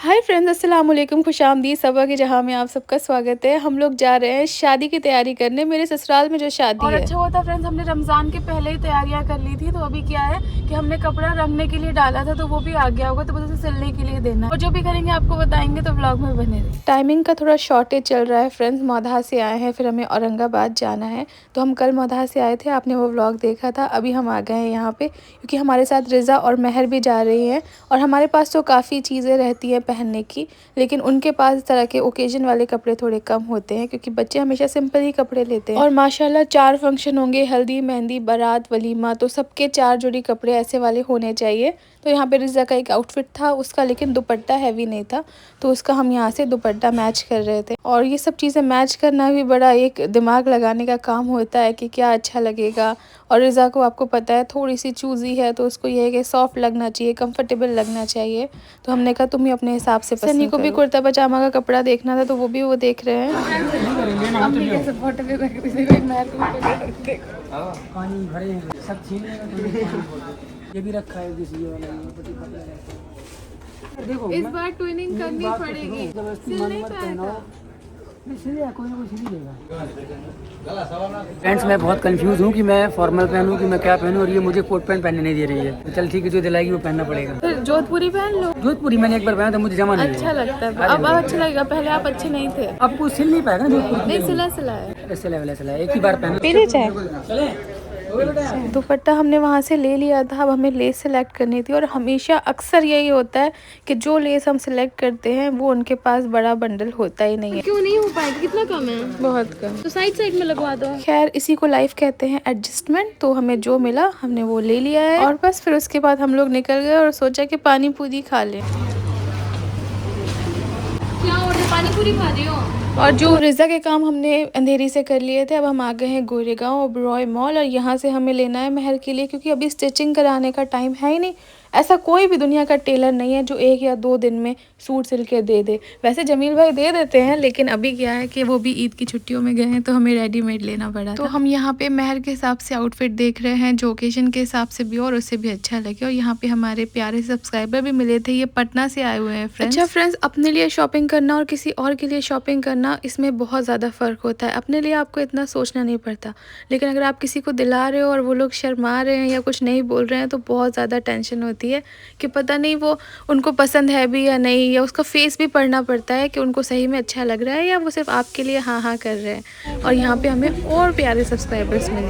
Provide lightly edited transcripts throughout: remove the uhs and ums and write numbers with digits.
Hi friends, अस्सलाम वालेकुम, खुशामदीद सबा की जहाँ में आप सबका स्वागत है। हम लोग जा रहे हैं शादी की तैयारी करने, मेरे ससुराल में जो शादी है। अच्छा होता फ्रेंड्स, हमने रमज़ान के पहले ही तैयारियां कर ली थी। तो अभी क्या है कि हमने कपड़ा रखने के लिए डाला था, तो वो भी आ गया होगा, तो बस उसे सिलने के लिए देना। और जो भी करेंगे आपको बताएंगे, तो ब्लॉग में बने रहिए। टाइमिंग का थोड़ा शॉर्टेज चल रहा है फ्रेंड्स, मौधा से आए हैं, फिर हमें औरंगाबाद जाना है। तो हम कल मौधा से आए थे, आपने वो व्लॉग देखा था। अभी हम आ गए हैं यहाँ पे, क्योंकि हमारे साथ रिज़ा और महर भी जा रही हैं। और हमारे पास तो काफ़ी चीज़ें रहती हैं पहनने की, लेकिन उनके पास इस तरह के ओकेजन वाले कपड़े थोड़े कम होते हैं, क्योंकि बच्चे हमेशा सिंपल ही कपड़े लेते हैं। और माशाल्लाह 4 फंक्शन होंगे, हल्दी, मेहंदी, बारात, वलीमा, तो सबके 4 जोड़ी कपड़े ऐसे वाले होने चाहिए। तो यहाँ पे रिज़ा का एक आउटफिट था उसका, लेकिन दुपट्टा हैवी नहीं था, तो उसका हम यहाँ से दुपट्टा मैच कर रहे थे। और ये सब चीज़ें मैच करना भी बड़ा एक दिमाग लगाने का काम होता है कि क्या अच्छा लगेगा। और रिज़ा को आपको पता है थोड़ी सी चूज़ी है, तो उसको ये है कि सॉफ्ट लगना चाहिए, कंफर्टेबल लगना चाहिए। तो हमने कहा तुम ही अपने हिसाब से पसंद सनी को भी कुर्ता पजामा का कपड़ा देखना था, तो वो भी वो देख रहे हैं। ये भी रखा है किसी वाला देखो, इस बार ट्विनिंग करनी पड़ेगी, सिल नहीं पाएगा। फ्रेंड्स, मैं बहुत कंफ्यूज हूँ कि मैं फॉर्मल पहनूं कि मैं क्या पहनूं, और ये मुझे कोट पैंट पहनने नहीं दे रही है। तो चल ठीक है, जो दिलाएगी वो पहनना पड़ेगा। फिर जोधपुरी पहन लो। जोधपुरी मैंने एक बार पहना था, मुझे जमा नहीं अच्छा लगता है, अब अच्छा लगेगा, पहले आप अच्छे नहीं थे। आपको सिल नहीं पाएगा ना जोधपुरी। नहीं, सिला है। सिला एक ही बार पहना। पीली चाय। दुपट्टा हमने वहाँ से ले लिया था, अब हमें लेस सेलेक्ट करनी थी। और हमेशा अक्सर यही होता है कि जो लेस हम सेलेक्ट करते हैं वो उनके पास बड़ा बंडल होता ही नहीं है। क्यों नहीं हो पाएगा? कितना कम है? बहुत कम। तो साइड में लगवा दो। खैर, इसी को लाइफ कहते हैं, एडजस्टमेंट। तो हमें जो मिला हमने वो ले लिया है, और बस फिर उसके बाद हम लोग निकल गए और सोचा कि पानी पूरी खा लें। क्या ऑर्डर? पानी पूरी खा रही हो? और जो रिज़ा के काम हमने अंधेरी से कर लिए थे, अब हम आ गए हैं गोरेगांव ओबरॉय मॉल। और यहाँ से हमें लेना है महर के लिए, क्योंकि अभी स्टिचिंग कराने का टाइम है ही नहीं। ऐसा कोई भी दुनिया का टेलर नहीं है जो 1 या 2 दिन में सूट सिल के दे दे। वैसे जमील भाई दे देते हैं, लेकिन अभी क्या है कि वो भी ईद की छुट्टियों में गए हैं, तो हमें रेडीमेड लेना पड़ा। तो हम यहाँ पे महर के हिसाब से आउटफिट देख रहे हैं, जो ओकेजन के हिसाब से भी और उससे भी अच्छा लगे। और यहाँ पे हमारे प्यारे सब्सक्राइबर भी मिले थे, ये पटना से आए हुए हैं फ्रेंड्स। अच्छा फ्रेंड्स, अपने लिए शॉपिंग करना और किसी और के लिए शॉपिंग करना, इसमें बहुत ज़्यादा फ़र्क होता है। अपने लिए आपको इतना सोचना नहीं पड़ता, लेकिन अगर आप किसी को दिला रहे हो और वो लोग शर्मा रहे हैं या कुछ नहीं बोल रहे हैं, तो बहुत ज़्यादा टेंशन होती है कि पता नहीं वो उनको पसंद है भी या नहीं, या उसका फेस भी पढ़ना पड़ता है कि उनको सही में अच्छा लग रहा है या वो सिर्फ आपके लिए हाँ हाँ कर रहे हैं। और यहाँ पे हमें और प्यारे सब्सक्राइबर्स मिले।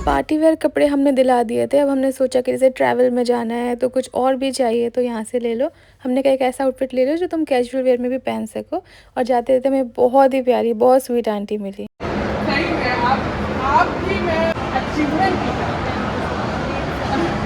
पार्टी वेयर कपड़े हमने दिला दिए थे। अब हमने सोचा कि जैसे ट्रैवल में जाना है तो कुछ और भी चाहिए, तो यहाँ से ले लो। हमने कहा एक ऐसा आउटफिट ले लो जो तुम कैजुअल वेयर में भी पहन सको। और जाते जाते हमें बहुत ही प्यारी, बहुत स्वीट आंटी मिली।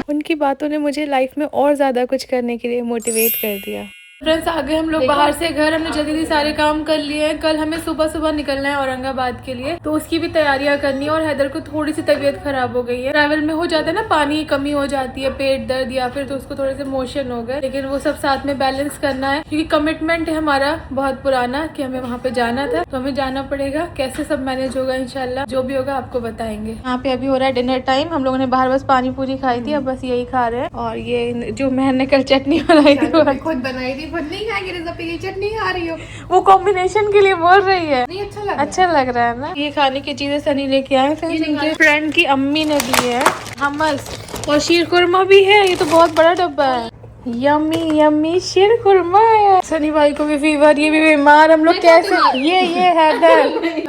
उनकी बातों ने मुझे लाइफ में और ज़्यादा कुछ करने के लिए मोटिवेट कर दिया। फ्रेंड्स, आ गए हम लोग बाहर से घर। हमने जल्दी सारे काम कर लिए हैं। कल हमें सुबह सुबह निकलना है औरंगाबाद के लिए, तो उसकी भी तैयारियां करनी है। और हैदर को थोड़ी सी तबीयत खराब हो गई है। ट्रैवल में हो जाता है ना, पानी की कमी हो जाती है, पेट दर्द, या फिर तो उसको थोड़े से मोशन हो गए। लेकिन वो सब साथ में बैलेंस करना है, क्योंकि कमिटमेंट है हमारा बहुत पुराना कि हमें वहाँ पे जाना था, तो हमें जाना पड़ेगा। कैसे सब मैनेज होगा इंशाल्लाह, जो भी होगा आपको बताएंगे। यहाँ पे अभी हो रहा है डिनर टाइम। हम लोगों ने बाहर बस पानी पूरी खाई थी, अब बस यही खा रहे हैं। और ये जो मैंने कल चटनी बनाई थी वो खुद बनाई थी, खुद नहीं खाएगी। रिज़ा पे ये चटनी खा रही हो? वो कॉम्बिनेशन के लिए बोल रही है। नहीं अच्छा लग रहा है ना। ये खाने की चीजें सनी लेके आए थे, जिनके फ्रेंड की अम्मी ने दी है। हमस और शीर खुरमा भी है। ये तो बहुत बड़ा डब्बा है। यम्मी यम्मी शीर खुरमा है। सनी भाई को भी फीवर, ये भी बीमार। हम लोग कैसे? ये हैदर।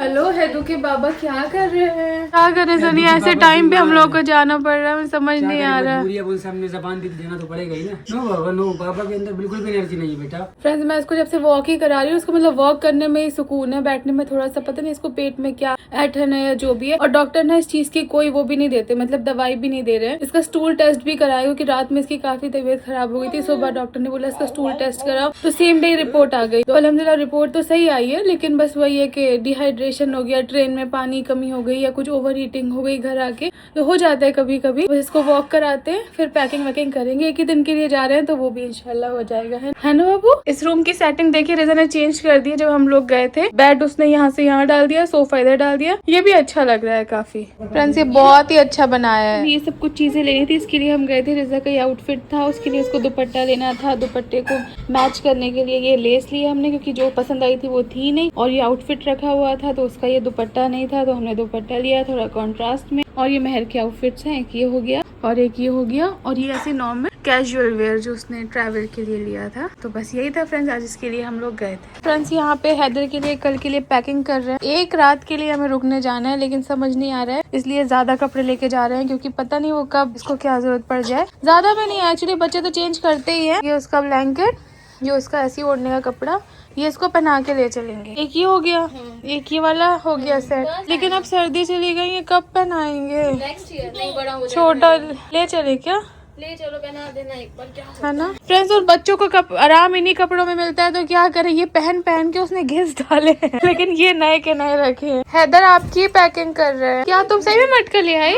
हेलो हैदू के बाबा, क्या कर रहे हैं? क्या कर रहे हैं सनी? ऐसे टाइम पे हम लोग को जाना पड़ रहा है, मुझे समझ नहीं आ रहा। सामने ज़बान दी देना तो पड़ेगा ही ना। नो बाबा, नो, बाबा के अंदर बिल्कुल भी एनर्जी नहीं है बेटा। फ्रेंड्स, मैं इसको जब से वॉक ही करा रही हूँ, उसको मतलब वॉक करने में ही सुकून है, बैठने में थोड़ा सा पता नहीं इसको पेट में क्या ऐठन है या जो भी है। और डॉक्टर ने इस चीज की कोई वो भी नहीं देते, मतलब दवाई भी नहीं दे रहे हैं। इसका स्टूल टेस्ट भी कराया, क्योंकि रात में इसकी काफी तबीयत खराब हो गई हुई थी। सुबह डॉक्टर ने बोला इसका स्टूल टेस्ट कराओ, तो सेम डे रिपोर्ट आ गई। तो अल्हम्दुलिल्लाह रिपोर्ट तो सही आई है, लेकिन बस वही है कि डिहाइड्रेशन हो गया, ट्रेन में पानी कमी हो गई या कुछ ओवर हीटिंग हो गई घर आके, तो हो जाता है कभी कभी। बस इसको वॉक कराते हैं, फिर पैकिंग वैकिंग करेंगे। एक ही दिन के लिए जा रहे हैं तो वो भी इंशाल्लाह हो जाएगा, है ना बाबू। इस रूम की सेटिंग देखिए रिजा ने चेंज कर दी है। जब हम लोग गए थे बेड उसने यहाँ से यहाँ डाल दिया, सोफा इधर डाल दिया। ये भी अच्छा लग रहा है काफी। फ्रेंड्स ये बहुत ही अच्छा बनाया है। ये सब कुछ चीजें लेनी थी, इसके लिए हम गए थे। रिजा का ये आउटफिट था, उसके लिए उसको दुपट्टा लेना था। दुपट्टे को मैच करने के लिए ये लेस लिया हमने, क्योंकि जो पसंद आई थी वो थी नहीं, और ये आउटफिट रखा हुआ था तो उसका ये दुपट्टा नहीं था, तो हमने दुपट्टा लिया थोड़ा कॉन्ट्रास्ट में। और ये मेहर के आउटफिट्स हैं, एक ये हो गया और एक ये हो गया, और ये ऐसे नॉर्मल कैजुअल वेयर जो उसने ट्रैवल के लिए लिया था। तो बस यही था फ्रेंड्स, आज इसके लिए हम लोग गए थे। फ्रेंड्स यहाँ पे हैदर के लिए कल के लिए पैकिंग कर रहे हैं। एक रात के लिए हमें रुकने जाना है, लेकिन समझ नहीं आ रहा है, इसलिए ज्यादा कपड़े लेके जा रहे हैं, क्योंकि पता नहीं वो कब इसको क्या जरूरत पड़ जाए। ज्यादा में नहीं, एक्चुअली बच्चे तो चेंज करते ही है। ये उसका ब्लैंकेट, ये उसका ऐसी ओढ़ने का कपड़ा, ये इसको पहना के ले चलेंगे। एक ये हो गया, एक ये वाला हो गया सेट। लेकिन अब सर्दी चली गई, ये कब पहनाएंगे? नेक्स्ट ईयर नहीं, बड़ा हो छोटा ले चले क्या? ले चलो, पहना देना एक बार, क्या है ना फ्रेंड्स। और बच्चों को आराम इन्हीं कपड़ों में मिलता है, तो क्या करे, ये पहन पहन के उसने घिस डाले हैं। लेकिन ये नए के नए रखे हैं। हैदर आपकी पैकिंग कर रहे हैं क्या? तुम सही में मटका ले आई?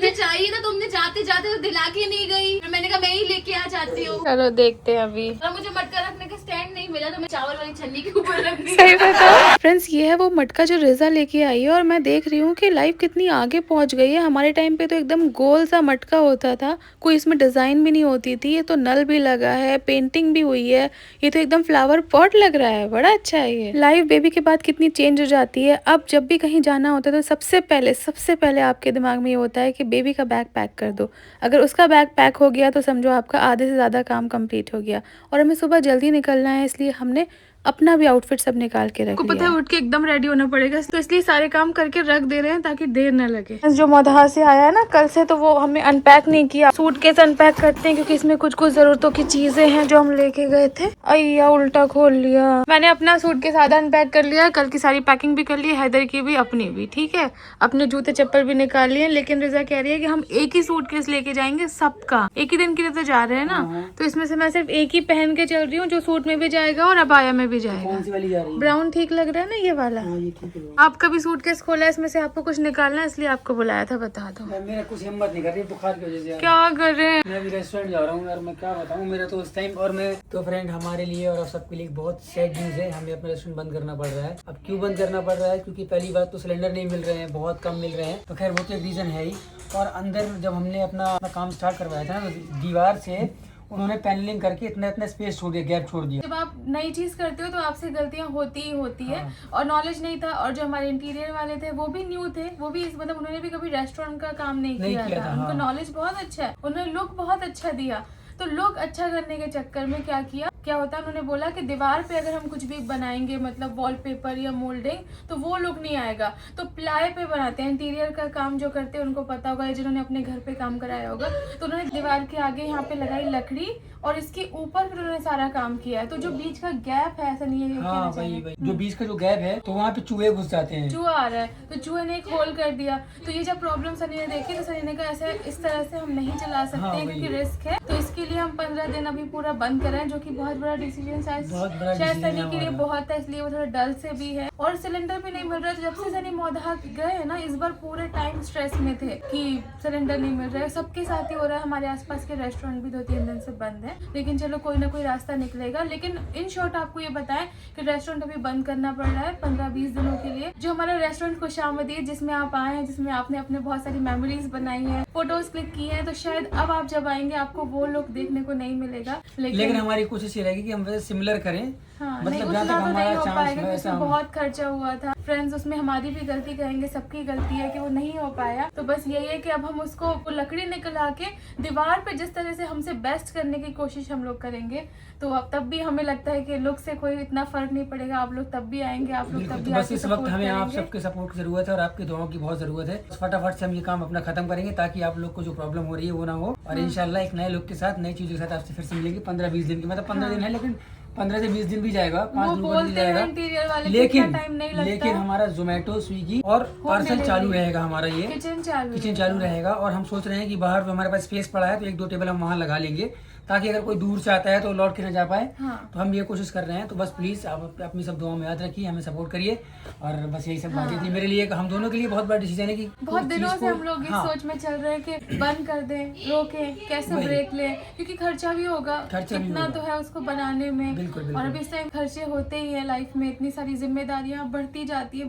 ये चाहिए ना, तुमने जाते जाते तो दिला के नहीं गई, मैंने कहा मैं ही लेके आ जाती हूँ। चलो देखते हैं अभी। और मुझे मटका रखने का स्टैंड नहीं मिला, तो मैं चावल वाली छन्नी के ऊपर रख दी। सही बताओ फ्रेंड्स, ये है वो मटका जो रिजा लेके आई है, और मैं देख रही हूँ कि लाइफ कितनी आगे पहुंच गई है। हमारे टाइम पे तो एकदम गोल सा मटका होता था, कोई इसमें डिजाइन भी नहीं होती थी। ये तो नल भी लगा है, पेंटिंग भी हुई है, ये तो एकदम फ्लावर पॉट लग रहा है, बड़ा अच्छा है ये। लाइफ बेबी के बाद कितनी चेंज हो जाती है। अब जब भी कहीं जाना होता है तो सबसे पहले आपके दिमाग में ये होता है कि बेबी का बैग पैक कर दो। अगर उसका बैग पैक हो गया तो समझो आपका आधे से ज्यादा काम कंप्लीट हो गया। और हमें सुबह जल्दी निकलना है, इसलिए हमने अपना भी आउटफिट सब निकाल के रख लिया। पता है उठ के एकदम रेडी होना पड़ेगा, तो इसलिए सारे काम करके रख दे रहे हैं ताकि देर न लगे। जो मौदहा से आया है ना कल से, तो वो हमें अनपैक नहीं किया। सूटकेस अनपैक करते हैं, क्योंकि इसमें कुछ जरूरतों की चीजें हैं जो हम लेके गए थे। अय्या उल्टा खोल लिया। मैंने अपना सूटकेस आधा अनपैक कर लिया, कल की सारी पैकिंग भी कर ली, हैदर की भी, अपनी भी। ठीक है, अपने जूते चप्पल भी निकाल लिए। लेकिन रिजा कह रही है कि हम एक ही सूटकेस लेके जाएंगे सबका, एक ही दिन के लिए तो जा रहे हैं ना, तो इसमें से मैं सिर्फ एक ही पहन के चल रही हूँ, जो सूट में भी जाएगा और अबाया में भी जाएगा। कौन सी वाली जा रही है? ब्राउन ठीक लग रहा है ना ये वाला? हाँ, ये ठीक है। आपका भी सूटकेस खोला है, इसमें से आपको कुछ निकालना है, इसलिए आपको बुलाया था। बता दो। मेरा कुछ हिम्मत नहीं कर रही बुखार की वजह से यार। क्या कर रहे हैं? मैं अभी रेस्टोरेंट जा रहा हूँ यार, मैं क्या बताऊँ। मेरा तो उस टाइम, और मैं तो फ्रेंड हमारे लिए और सबके लिए बहुत सैड न्यूज है। हमें अपना रेस्टोरेंट बंद करना पड़ रहा है। अब क्यों बंद करना पड़ रहा है? क्योंकि पहली बात तो सिलेंडर नहीं मिल रहे हैं, बहुत कम मिल रहे हैं, तो खैर वो तो एक रीजन है ही। और अंदर जब हमने अपना काम स्टार्ट करवाया था ना, दीवार से उन्होंने पैनलिंग करके इतना स्पेस छोड़ दिया, गैप छोड़ दिया। जब आप नई चीज करते हो तो आपसे गलतियां होती ही होती है। और नॉलेज नहीं था, और जो हमारे इंटीरियर वाले थे वो भी न्यू थे, वो भी मतलब उन्होंने भी कभी रेस्टोरेंट का काम नहीं किया था। उनको नॉलेज बहुत अच्छा है, उन्होंने लुक बहुत अच्छा दिया। तो लुक अच्छा करने के चक्कर में क्या होता है, उन्होंने बोला कि दीवार पे अगर हम कुछ भी बनाएंगे, मतलब वॉलपेपर या मोल्डिंग, तो वो लुक नहीं आएगा। तो प्लाई पे बनाते हैं, इंटीरियर का काम जो करते हैं उनको पता होगा, जिन्होंने अपने घर पे काम कराया होगा। तो उन्होंने दीवार के आगे यहाँ पे लगाई लकड़ी, और इसके ऊपर फिर उन्होंने सारा काम किया है। तो जो बीच का गैप है, ऐसा नहीं है भाई, जो बीच का जो गैप है, तो वहाँ पे चूहे घुस जाते हैं, चूहा आ रहा है, तो चूहे ने एक होल कर दिया। तो ये जब प्रॉब्लम सनी ने देखी, तो सनी ने कहा ऐसे इस तरह से हम नहीं चला सकते हैं, क्योंकि रिस्क है। तो इसके लिए हम 15 दिन अभी पूरा बंद कर रहे हैं, जो कि बहुत बड़ा डिसीजन शायद सनी के लिए बहुत है, इसलिए वो थोड़ा डल से भी है। और सिलेंडर भी नहीं मिल रहा। जब से सनी मौदहा गए है ना, इस बार पूरे टाइम स्ट्रेस में थे कि सिलेंडर नहीं मिल रहा है। सबके साथ ही हो रहा है, हमारे आसपास के रेस्टोरेंट भी 2-3 दिन से बंद है, लेकिन चलो कोई ना कोई रास्ता निकलेगा। लेकिन इन शॉर्ट आपको ये बताएं कि रेस्टोरेंट अभी बंद करना पड़ रहा है 15-20 दिनों के लिए। जो हमारा रेस्टोरेंट खुशामदीद, जिसमें आप आए हैं, जिसमें आपने अपने बहुत सारी मेमोरीज बनाई है, फोटोज क्लिक की है, तो शायद अब आप जब आएंगे आपको वो लुक देखने को नहीं मिलेगा। लेकिन हमारी कोशिश ये रहेगी कि हम वैसे सिमिलर करें। हाँ, मतलब नहीं उतना तो नहीं हो पाएगा, क्योंकि बहुत खर्चा हुआ था। फ्रेंड्स, उसमें हमारी भी गलती कहेंगे, सबकी गलती है कि वो नहीं हो पाया। तो बस यही है कि अब हम उसको वो लकड़ी निकला के दीवार पे जिस तरह से हमसे बेस्ट करने की कोशिश हम लोग करेंगे, तो अब तब भी हमें लगता है कि लुक से कोई इतना फर्क नहीं पड़ेगा। आप लोग तब भी आएंगे, आप लोग तब भी। बस इस वक्त हमें आप सबके सपोर्ट की जरूरत है, और आपकी दुआओं की बहुत जरूरत है। फटाफट से हम ये काम अपना खत्म करेंगे, ताकि आप लोग को जो प्रॉब्लम हो रही है वो ना हो। और इंशाल्लाह एक नए लुक के साथ, नई चीजों के साथ आपसे फिर से मिलेंगे 15-20 दिन की। मतलब 15 दिन है, लेकिन 15 से 20 दिन भी जाएगा, 5 दिन भी जाएगा। लेकिन हमारा जोमेटो, स्विगी और पार्सल चालू रहेगा। हमारा ये किचन चालू रहेगा। और हम सोच रहे हैं कि बाहर हमारे पास स्पेस पड़ा है, तो 1-2 टेबल हम वहाँ लगा लेंगे, ताकि अगर कोई दूर से आता है तो लौट के न जा पाए। हाँ। तो हम ये कोशिश कर रहे हैं। तो बस प्लीज आप अपनी सब दुआओं में याद रखिए, हमें सपोर्ट करिए। और बस यही सब बातें थी मेरे लिए, हम दोनों के लिए बहुत बड़ा डिसीजन है कि बहुत दिनों से हम लोग इस सोच में चल रहे हैं कि बंद कर दें, रोकें, कैसे ब्रेक लें, क्योंकि खर्चा भी होगा, कितना तो है उसको बनाने में। बिल्कुल। और अभी इस टाइम खर्चे होते ही है लाइफ में, इतनी सारी जिम्मेदारियां बढ़ती जाती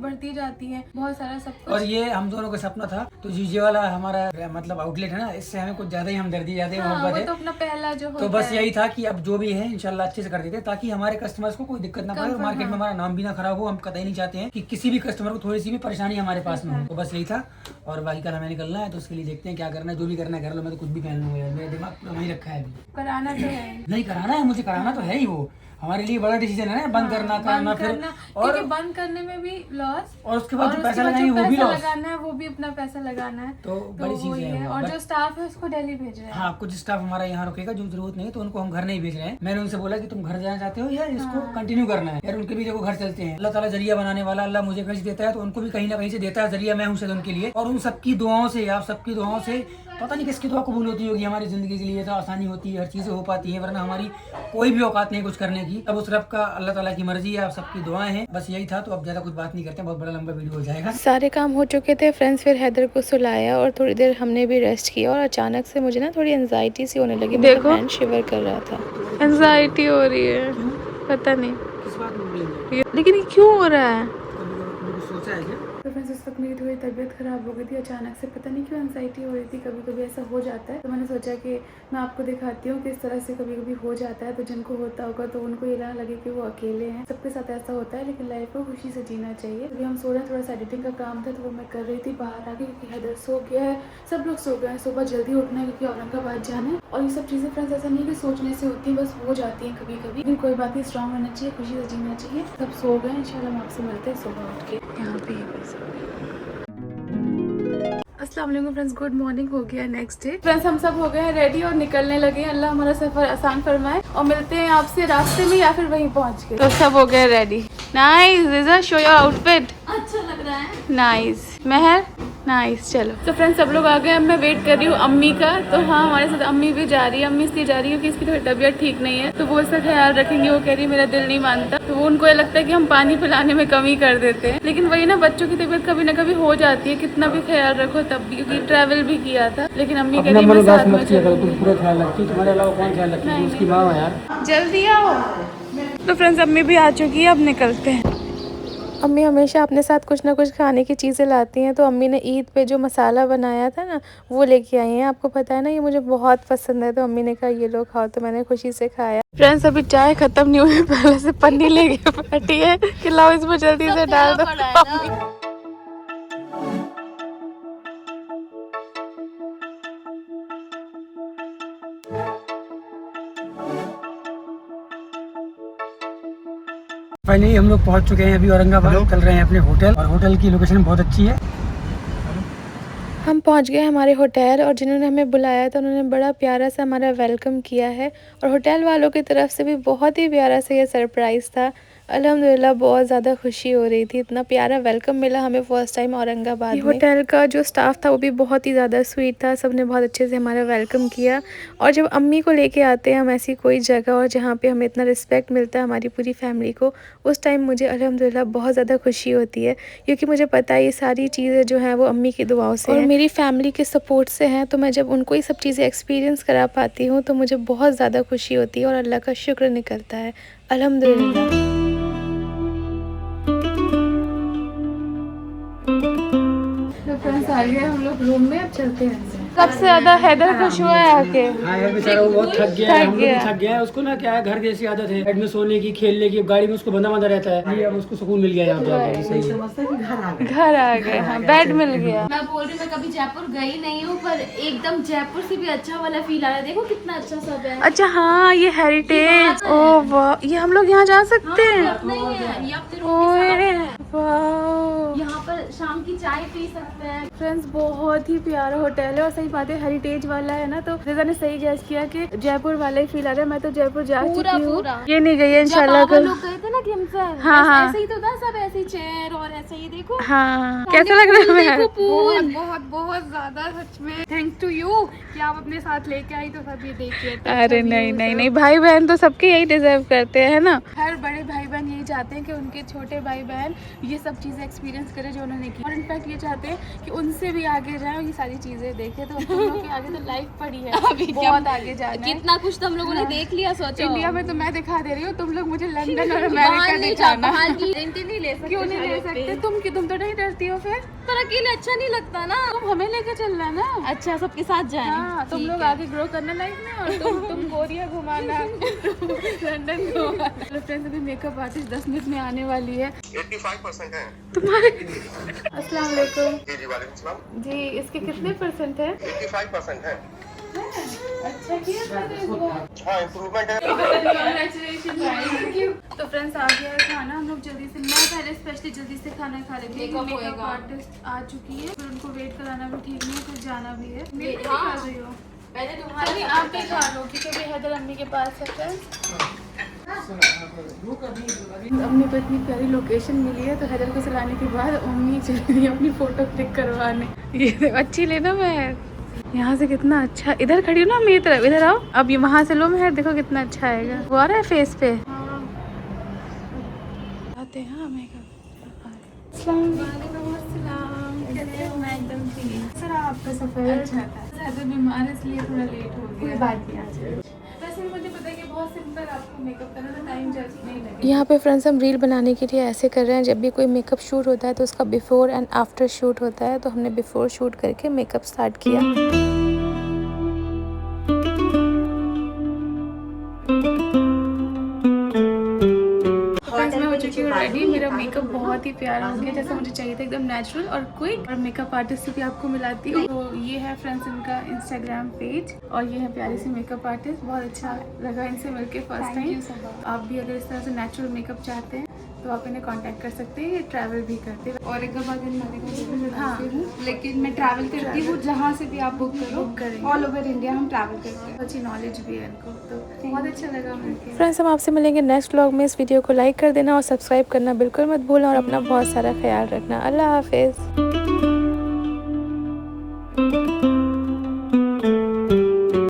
है, बहुत सारा सब कुछ। और ये हम दोनों का सपना था। तो ये वाला हमारा मतलब आउटलेट है ना, इससे हमें कुछ ज्यादा ही हमदर्दी, ज्यादा ही मोहब्बत है। तो अपना पहला जो तो बस यही था कि अब जो भी है इंशाल्लाह अच्छे से कर देते, ताकि हमारे कस्टमर्स को कोई दिक्कत ना पड़े और मार्केट में हमारा नाम भी ना खराब हो। हम कतई नहीं चाहते हैं कि किसी भी कस्टमर को थोड़ी सी भी परेशानी हमारे पास में हो। तो बस यही था। और बाकी कल हमें निकलना है, तो उसके लिए देखते हैं क्या करना है। जो भी करना है कर लो, मैं तो कुछ भी पहन लूंगा यार, मेरा दिमाग पूरा वहीं रखा है अभी। कराना तो है, नहीं कराना है, मुझे कराना तो है ही। वो हमारे लिए बड़ा डिसीजन है ना, बंद करना फिर और बंद करने में भी लॉस, और उसके बाद जो पैसा लगाएंगे वो भी लॉस, लगाना है वो भी अपना पैसा लगाना है। तो बड़ी चीज है। और जो स्टाफ है उसको दिल्ली भेज रहे हैं। हाँ, कुछ स्टाफ हमारा यहाँ रुकेगा, जो जरूरत नहीं है तो उनको हम घर नहीं भेज रहे हैं। मैंने उनसे बोला कि तुम घर जाना चाहते हो या इसको कंटिन्यू करना है। यार उनके भी देखो घर चलते हैं, अल्लाह ताला जरिया बनाने वाला, अल्लाह मुझे कहीं से देता है तो उनको भी कहीं ना कहीं से देता है जरिया, मैं हूँ शायद उनके लिए। और उन सबकी दुआओं से, आप सबकी दुआओं से पता नहीं किसकी दुआ कबूल होती होगी हमारी जिंदगी के लिए, तो आसानी होती है, हर चीजें हो पाती है, वरना हमारी कोई भी औकात नहीं कुछ करने की। अब उस रब का, अल्लाह ताला की मर्जी है, आप सबकी दुआएं हैं। बस यही था। तो अब ज्यादा कुछ बात नहीं करते, बहुत बड़ा लंबा वीडियो हो जाएगा। सारे काम हो चुके थे फ्रेंड्स, फिर हैदर को सुलाया और थोड़ी देर हमने भी रेस्ट किया। और अचानक से मुझे ना थोड़ी एंजाइटी सी होने लगी, देखो हैंड शिवर कर रहा था। एंजाइटी हो रही है, पता नहीं किस बात में बोल रही है? लेकिन ये क्यों हो रहा है। कभी सोचा है क्या? तो फ्रेंड्स उस वक्त मेरी थोड़ी तबीयत खराब हो गई थी अचानक से, पता नहीं क्यों एंजाइटी हो रही थी। कभी कभी ऐसा हो जाता है, तो मैंने सोचा कि मैं आपको दिखाती हूँ कि इस तरह से कभी कभी हो जाता है। तो जिनको होता होगा तो उनको ये ना लगे कि वो अकेले हैं, सबके साथ ऐसा होता है। लेकिन लाइफ को खुशी से जीना चाहिए। अभी हम सो रहे हैं, थोड़ा सा एडिटिंग का काम था तो वो मैं कर रही थी बाहर आके, क्योंकि हैदर सो गया है, सब लोग सो गए हैं। सुबह जल्दी उठना है क्योंकि औरंगाबाद जाना है। और ये सब चीज़ें फ्रेंड्स ऐसा नहीं कि सोचने से होती है, बस हो जाती हैं कभी कभी। लेकिन कोई बात नहीं, स्ट्रॉन्ग रहना चाहिए, खुशी से जीना चाहिए। सब सो गए, इंशाल्लाह हम आपसे मिलते हैं सुबह उठ के। यहाँ पे अस्सलाम वालेकुम फ्रेंड्स, गुड मॉर्निंग। हो गया नेक्स्ट डे फ्रेंड्स, हम सब हो गए हैं रेडी और निकलने लगे हैं। अल्लाह हमारा सफर आसान फरमाए। और मिलते हैं आपसे रास्ते में या फिर वहीं पहुंच के। तो सब हो गए ready. Nice Riza, show your outfit. अच्छा लग रहा है। Nice Mehar, nice. चलो तो फ्रेंड्स सब लोग आ गए। अब मैं वेट कर रही हूँ अम्मी का। तो हाँ, हमारे साथ अम्मी भी जा रही है। अम्मी इसलिए जा रही है क्योंकि इसकी थोड़ी तबीयत ठीक नहीं है, तो वो इसका ख्याल रखेंगे। वो कह रही है मेरा दिल नहीं मानता, तो वो उनको ये लगता है कि हम पानी पिलाने में कमी कर देते हैं। लेकिन वही ना, बच्चों की तबीयत कभी ना कभी हो जाती है, कितना भी ख्याल रखो तब भी, क्योंकि ट्रैवल भी किया था। लेकिन अम्मी कह रही है पूरा ख्याल रखती, तुम्हारे अलावा कौन ख्याल रखती, उसकी माँ है यार। जल्दी आओ। तो फ्रेंड्स अम्मी भी आ चुकी है, अब निकलते हैं। अम्मी हमेशा अपने साथ कुछ ना कुछ खाने की चीज़ें लाती हैं। तो अम्मी ने ईद पे जो मसाला बनाया था ना, वो लेके आई हैं। आपको पता है ना, ये मुझे बहुत पसंद है। तो अम्मी ने कहा ये लो खाओ, तो मैंने खुशी से खाया। फ्रेंड्स अभी चाय खत्म नहीं हुई, पहले से पन्नी लेके बैठी है कि लाओ इसमें जल्दी से डाल दो। फाइनली हम लोग पहुंच चुके हैं अभी औरंगाबाद। चल रहे हैं अपने होटल, और होटल की लोकेशन बहुत अच्छी है। हम पहुंच गए हमारे होटल, और जिन्होंने हमें बुलाया था उन्होंने बड़ा प्यारा सा हमारा वेलकम किया है। और होटल वालों की तरफ से भी बहुत ही प्यारा सा ये सरप्राइज़ था। अल्हम्दुलिल्लाह बहुत ज़्यादा खुशी हो रही थी, इतना प्यारा वेलकम मिला हमें फर्स्ट टाइम औरंगाबाद में। होटल का जो स्टाफ था वो भी बहुत ही ज़्यादा स्वीट था, सबने बहुत अच्छे से हमारा वेलकम किया। और जब अम्मी को लेके आते हैं हम ऐसी कोई जगह और जहाँ पे हमें इतना रिस्पेक्ट मिलता है हमारी पूरी फैमिली को, उस टाइम मुझे अल्हम्दुलिल्लाह बहुत ज़्यादा खुशी होती है। क्योंकि मुझे पता है ये सारी चीज़ें जो हैं वो अम्मी की दुआओं से और मेरी फैमिली के सपोर्ट से हैं। तो मैं जब उनको ये सब चीज़ें एक्सपीरियंस करा पाती हूँ तो मुझे बहुत ज़्यादा खुशी होती है और अल्लाह का शुक्र निकलता है अल्हम्दुलिल्लाह। फ्रेंड्स आ गए हम लोग रूम में, अब चलते हैं। सबसे ज्यादा हैदर खुश हुआ है आके। हाँ यार बेचारा वो बहुत थक गया है, हम लोग भी थक गया है। उसको ना क्या है, घर जैसी आदत है, बेड में सोने की, खेलने की, गाड़ी में उसको बंधा बंधा रहता है। ये अब उसको सुकून मिल गया यहाँ पे। सही है, घर आ गए, हाँ बेड मिल गया। मैं बोल रही हूँ मैं कभी जयपुर गई नहीं हूँ, पर एकदम जयपुर से भी अच्छा वाला फील आ रहा है। देखो कितना अच्छा सब है। अच्छा हाँ, ये हेरिटेज, ओह वाह, ये हम लोग यहाँ जा सकते हैं। नहीं है, ये आप वाह यहाँ पर शाम की चाय पी सकते हैं। फ्रेंड्स बहुत ही प्यारा होटल है और सही बात है हेरिटेज वाला है ना, तो रिजा ने सही गैस किया कि जयपुर वाला ही फील आ रहा है। मैं तो जयपुर जा पूरा चुकी हूँ, पूरा। ये नहीं गई है इंशाल्लाह जब कल। लोग गए थे ना किमसर, हाँ, हाँ। ऐसे ही तो था, सब ऐसे चेयर और ऐसे ही देखो। हाँ कैसा लग रहा है? पूल बहुत बहुत ज्यादा सच में थैंक्स टू यू कि आप अपने साथ लेके आई तो सब ये देखिए। अरे नहीं नहीं नहीं, भाई बहन तो सबके यही डिजर्व करते हैं ना। हर बड़े भाई बहन यही चाहते हैं कि उनके छोटे भाई बहन ये सब चीजें एक्सपीरियंस करें जो उन्होंने की, और इनफैक्ट ये चाहते हैं कि उनसे भी आगे जाएं और ये सारी चीजें देखें। तो हम लोग के आगे तो लाइफ पड़ी है, अभी बहुत आगे जाना है। कितना कुछ तो हम लोगों ने देख लिया। सोचो इंडिया में तो मैं दिखा दे रही हूँ, तुम लोग मुझे लंदन और अमेरिका बाहर नहीं दिखाना। बाहर की गारंटी नहीं ले सकते। क्यों नहीं ले सकते? तुम तो नहीं डरती हो फिर? पर अकेले अच्छा नहीं लगता ना। तुम हमें लेके चलना ना। अच्छा सबके साथ जाएं। हाँ, तुम लोग आगे ग्रो करना लाइफ में और तुम कोरिया घुमाना, लंदन घुमाना। हेलो फ्रेंड्स, अभी मेकअप आर्टिस्ट 10 मिनट में आने वाली है। 85% है। तुम्हारे अस्सलाम वालेकुम जी वालेकुम सलाम। जी, इसके कितने % है? 85% है। अच्छा किया मैंने इसको। हाँ इम्प्रूवमेंट है। Congratulations, thank you। तो फ्रेंड्स आ गया है खाना, हम लोग जल्दी से, मैं पहले स्पेशली जल्दी से खाना खा लेती हूँ। मेकअप आर्टिस्ट आ चुकी है, फिर उनको वेट कराना भी ठीक नहीं है, फिर जाना भी है। मैं भी खा रही हूँ, पहले अभी तुम्हारी आप भी खा लो क्योंकि अभी हैदर अम्मी के पास है। फ्रेंड्स अम्मी को इतनी प्यारी लोकेशन मिली है, तो हैदर को चलाने के बाद अम्मी चली गई अपनी फोटो क्लिक करवाने। ये अच्छी लेना मैं यहाँ से कितना अच्छा, इधर खड़ी हूँ ना मेरी तरफ, इधर आओ। अब ये वहाँ से लो मैं, देखो कितना अच्छा आएगा। वो आ रहा है फेस पे। आते हैं मैं एकदम ठीक। सर आपका सफर अच्छा था, हैदर बीमार है इसलिए थोड़ा लेट हो गया। कोई बात नहीं। वैसे भी मुझे पता है कि बहुत सिंपल आपको मेकअप करना था, टाइम जस्ट नहीं लगेगा। यहाँ पे फ्रेंड्स हम रील बनाने के लिए ऐसे कर रहे हैं, जब भी कोई मेकअप शूट होता है तो उसका बिफोर एंड आफ्टर शूट होता है, तो हमने बिफोर शूट करके मेकअप स्टार्ट किया। मैं हो चुकी हूँ रेडी। मेरा मेकअप बहुत ही प्यारा हो गया, जैसा मुझे चाहिए था, एकदम नेचुरल और क्विक। और मेकअप आर्टिस्ट से भी आपको मिलाती हूँ। तो ये है फ्रेंड्स इनका इंस्टाग्राम पेज, और ये है प्यारी सी मेकअप आर्टिस्ट। बहुत अच्छा लगा इनसे मिलके फर्स्ट टाइम। आप भी अगर इस तरह से नेचुरल मेकअप चाहते हैं तो आप इन्हें कांटेक्ट कर सकते हैं, ये ट्रैवल भी करते हैं। और एक बार हाँ, लेकिन मैं ट्रैवल करती हूँ, जहाँ से भी आप बुक करें, ऑल ओवर इंडिया हम ट्रैवल करते हैं। अच्छी नॉलेज भी है इनको, तो बहुत अच्छा लगा मिलकर। फ्रेंड्स हम आपसे मिलेंगे नेक्स्ट व्लॉग में। इस वीडियो को लाइक कर देना और सब्सक्राइब करना बिल्कुल मत भूलना, और अपना बहुत सारा ख्याल रखना। अल्लाह हाफिज़।